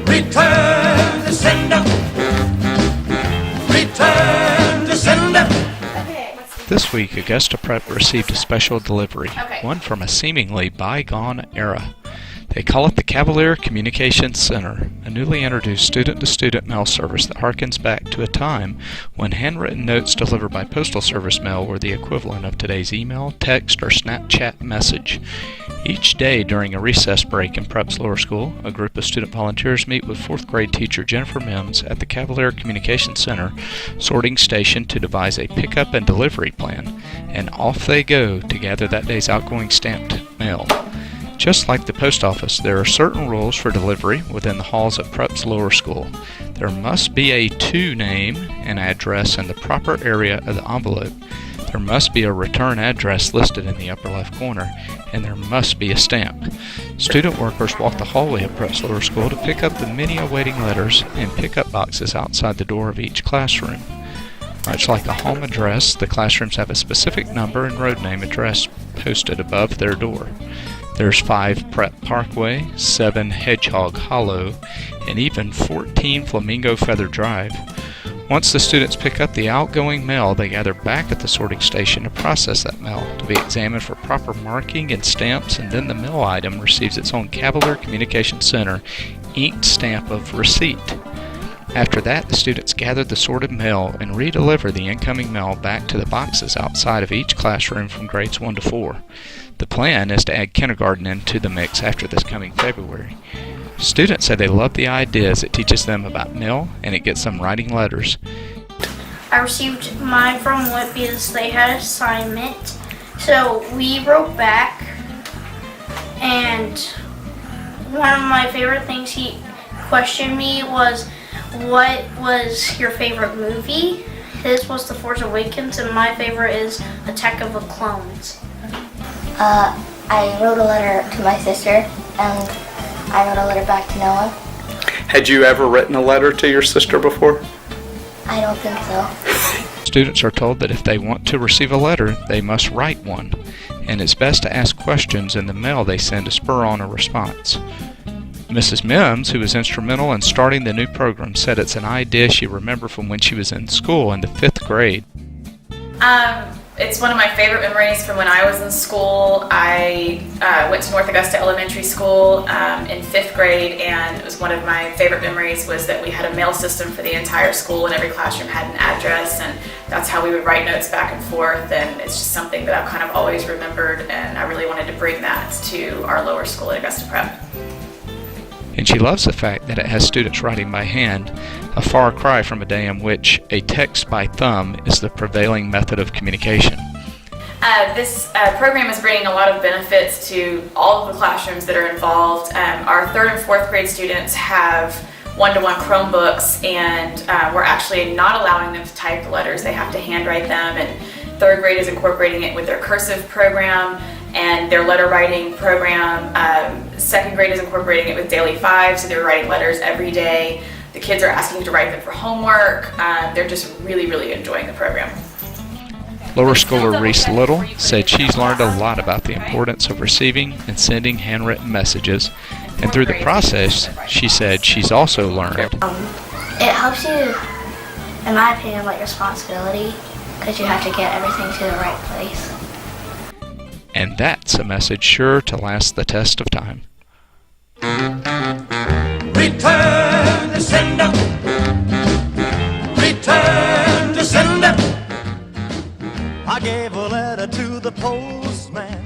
Return to sender. Return to sender. This week, Augusta Prep received a special delivery, one from a seemingly bygone era. They call it the Cavalier Communications Center, a newly introduced student-to-student mail service that harkens back to a time when handwritten notes delivered by postal service mail were the equivalent of today's email, text, or Snapchat message. Each day during a recess break in Prep's lower school, a group of student volunteers meet with 4th grade teacher Jennifer Mims at the Cavalier Communications Center sorting station to devise a pickup and delivery plan, and off they go to gather that day's outgoing stamped mail. Just like the post office, there are certain rules for delivery within the halls at Prep's lower school. There must be a to name and address in the proper area of the envelope. There must be a return address listed in the upper left corner, and there must be a stamp. Student workers walk the hallway of Prep's lower school to pick up the many awaiting letters in pickup boxes outside the door of each classroom. Much like a home address, the classrooms have a specific number and road name address posted above their door. There's 5 Prep Parkway, 7 Hedgehog Hollow, and even 14 Flamingo Feather Drive. Once the students pick up the outgoing mail, they gather back at the sorting station to process that mail, to be examined for proper marking and stamps, and then the mail item receives its own Cavalier Communication Center inked stamp of receipt. After that, the students gather the sorted mail and redeliver the incoming mail back to the boxes outside of each classroom from grades 1 to 4. The plan is to add kindergarten into the mix after this coming February. Students say they love the idea as it teaches them about mail and it gets them writing letters. I received mine from Whitby's. They had an assignment, so we wrote back, and one of my favorite things he questioned me was, what was your favorite movie? His was The Force Awakens, and my favorite is Attack of the Clones. I wrote a letter to my sister, and I wrote a letter back to Noah. Had you ever written a letter to your sister before? I don't think so. Students are told that if they want to receive a letter, they must write one, and it's best to ask questions in the mail they send to spur on a response. Mrs. Mims, who was instrumental in starting the new program, said it's an idea she remembered from when she was in school in the 5th grade. It's one of my favorite memories from when I was in school. I went to North Augusta Elementary School in 5th grade, and it was one of my favorite memories was that we had a mail system for the entire school, and every classroom had an address, and that's how we would write notes back and forth, and it's just something that I've kind of always remembered, and I really wanted to bring that to our lower school at Augusta Prep. And she loves the fact that it has students writing by hand, a far cry from a day in which a text by thumb is the prevailing method of communication. This program is bringing a lot of benefits to all of the classrooms that are involved. Our 3rd and 4th grade students have one-to-one Chromebooks, and we're actually not allowing them to type the letters. They have to handwrite them, and 3rd grade is incorporating it with their cursive program and their letter writing program. 2nd grade is incorporating it with Daily 5, so they're writing letters every day. The kids are asking to write them for homework. They're just really, really enjoying the program. Lower schooler Reese Little said she's learned a lot about the importance of receiving and sending handwritten messages, and through the process, she said she's also learned. It helps you, in my opinion, like responsibility, because you have to get everything to the right place. And that's a message sure to last the test of time. Return to sender. Return to sender. I gave a letter to the postman.